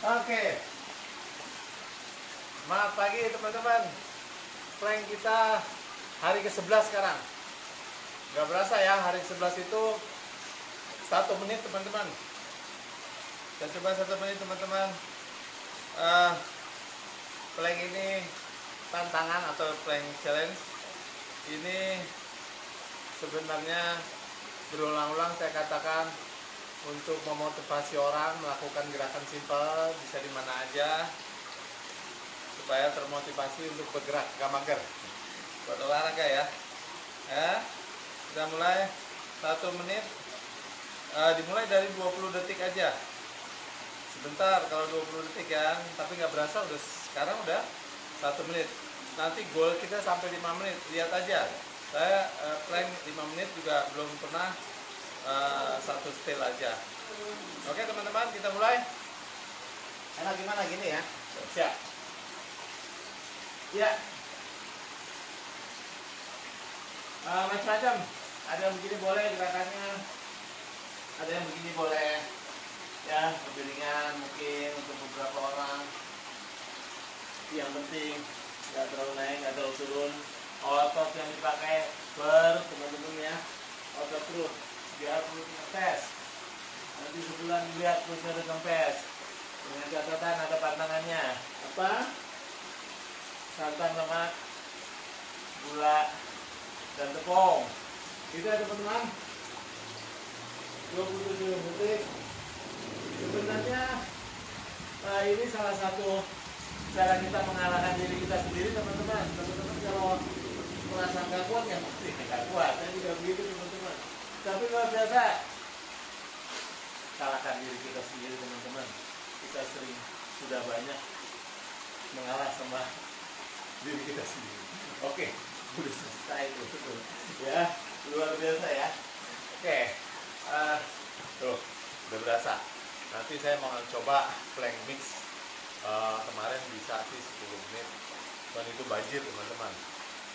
Oke, selamat pagi teman-teman. Plank kita hari ke-11 sekarang. Gak berasa ya, hari ke-11 itu 1 menit teman-teman. Kita coba 1 menit teman-teman. Plank ini tantangan atau plank challenge. Ini sebenarnya berulang-ulang saya katakan untuk memotivasi orang melakukan gerakan simpel, bisa di mana aja, supaya termotivasi untuk bergerak, gak mager buat olahraga ya. Kita mulai 1 menit, dimulai dari 20 detik aja. Sebentar kalau 20 detik kan, tapi nggak berasa sekarang udah 1 menit. Nanti goal kita sampai 5 menit, lihat aja. Saya plank 5 menit juga belum pernah, 1 style aja. Oke teman-teman, kita mulai. Enak gimana gini ya? Siap. Ya. Macam-macam. Ada yang begini boleh gerakannya. Ada yang begini boleh. Ya, lebih ringan mungkin untuk beberapa orang. Yang penting nggak terlalu naik, nggak terlalu turun. Otot yang dipakai teman-teman ya. Otot perut. Biar perut ngetes. Nanti sebulan lihat perutnya udah kempes. Dengan catatan ada pantangannya. Apa? Santan, lemak, gula, dan tepung. Itu ya teman-teman. 27 detik. Sebenarnya ini salah satu cara kita mengalahkan diri kita sendiri teman-teman. Teman-teman kalau merasa nggak kuat ya pasti nggak kuat. Saya juga begitu teman-teman. Tapi luar biasa, kalahkan diri kita sendiri teman-teman. Kita sudah banyak mengalah sama diri kita sendiri. Oke, udah selesai itu ya, luar biasa ya. Oke, tuh udah berasa. Nanti saya mau coba plank mix. Kemarin bisa sih 10 menit dan itu banjir teman-teman.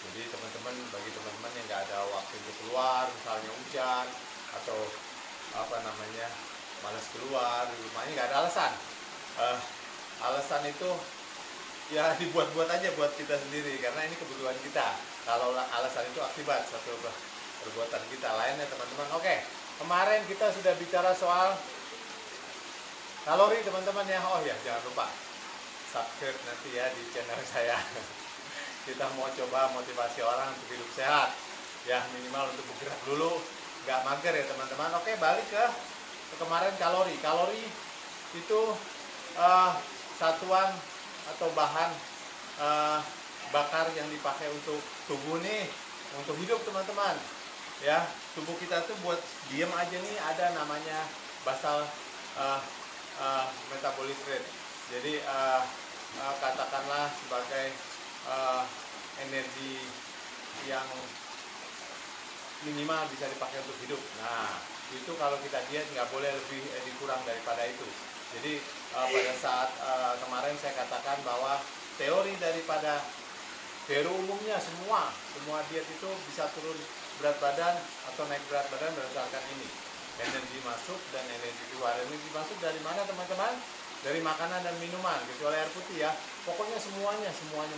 Jadi teman-teman, bagi teman-teman yang nggak ada waktu untuk keluar, misalnya hujan atau apa namanya malas keluar di rumahnya, nggak ada alasan. Alasan itu ya dibuat-buat aja buat kita sendiri karena ini kebutuhan kita. Kalau alasan itu akibat satu perbuatan kita lainnya teman-teman. Oke, kemarin kita sudah bicara soal kalori teman-teman ya. Oh ya, jangan lupa subscribe nanti ya di channel saya. Kita mau coba motivasi orang untuk hidup sehat ya, minimal untuk bergerak dulu, nggak mager ya teman-teman. Oke, balik ke kemarin kalori. Kalori itu satuan atau bahan bakar yang dipakai untuk tubuh nih, untuk hidup teman-teman ya. Tubuh kita tuh buat diem aja nih ada namanya basal metabolic rate. Jadi katakanlah sebagai energi yang minimal bisa dipakai untuk hidup. Nah, itu kalau kita diet nggak boleh lebih dikurang daripada itu. Jadi pada saat kemarin saya katakan bahwa teori umumnya semua diet itu bisa turun berat badan atau naik berat badan berdasarkan ini. Energi masuk dan energi keluar. Energi masuk dari mana teman-teman? Dari makanan dan minuman, kecuali air putih ya. Pokoknya semuanya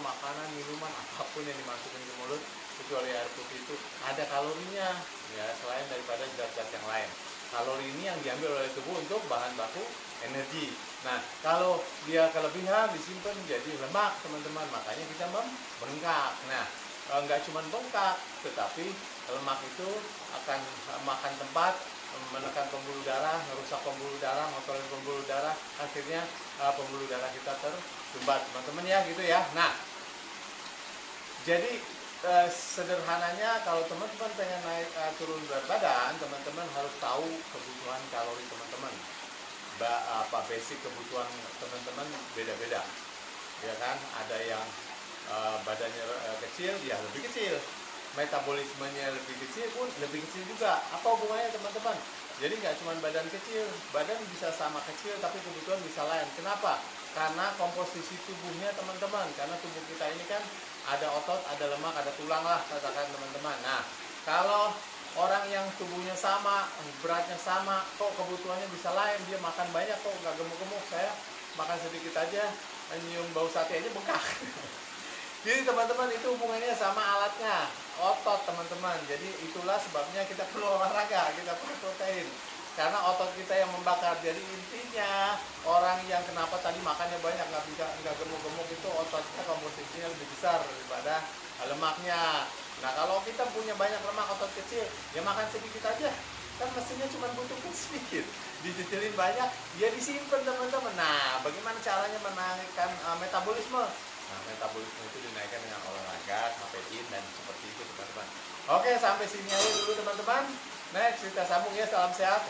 makanan, minuman, apapun yang dimasukin ke mulut, kecuali air putih itu ada kalorinya ya, selain daripada zat-zat yang lain. Kalori ini yang diambil oleh tubuh untuk bahan baku energi. Nah, kalau dia kelebihan disimpan menjadi lemak teman-teman, makanya kita membengkak. Nah, nggak cuma bengkak, tetapi lemak itu akan makan tempat, menekan pembuluh darah, merusak pembuluh darah, ngotorin pembuluh darah, akhirnya pembuluh darah kita tersumbat teman-teman ya, gitu ya. Nah, jadi sederhananya kalau teman-teman pengen naik turun berat badan, teman-teman harus tahu kebutuhan kalori teman-teman. Basic kebutuhan teman-teman beda-beda, ya kan? Ada yang badannya kecil, ya lebih kecil. Metabolismenya lebih kecil pun lebih kecil juga. Apa hubungannya teman-teman? Jadi nggak cuma badan kecil, badan bisa sama kecil tapi kebutuhan bisa lain. Kenapa? Karena komposisi tubuhnya teman-teman. Karena tubuh kita ini kan ada otot, ada lemak, ada tulang lah katakan teman-teman. Nah, kalau orang yang tubuhnya sama, beratnya sama, kok kebutuhannya bisa lain, dia makan banyak kok nggak gemuk-gemuk. Saya makan sedikit aja, nyium bau sate aja bengkak. Jadi teman-teman, itu hubungannya sama alatnya, otot teman-teman. Jadi itulah sebabnya kita perlu olahraga, kita perlu protein. Karena otot kita yang membakar. Jadi intinya orang yang kenapa tadi makannya banyak nggak gemuk-gemuk itu ototnya komposisinya lebih besar daripada lemaknya. Nah kalau kita punya banyak lemak otot kecil, ya makan sedikit aja. Kan mestinya cuma butuh sedikit. Dicicilin banyak, dia disimpan teman-teman. Nah bagaimana caranya menaikkan metabolisme? Nah, metabolisme itu dinaikkan dengan olahraga, kafein, dan seperti itu teman-teman. Oke, sampai sini aja dulu teman-teman. Next kita sambung ya, salam sehat.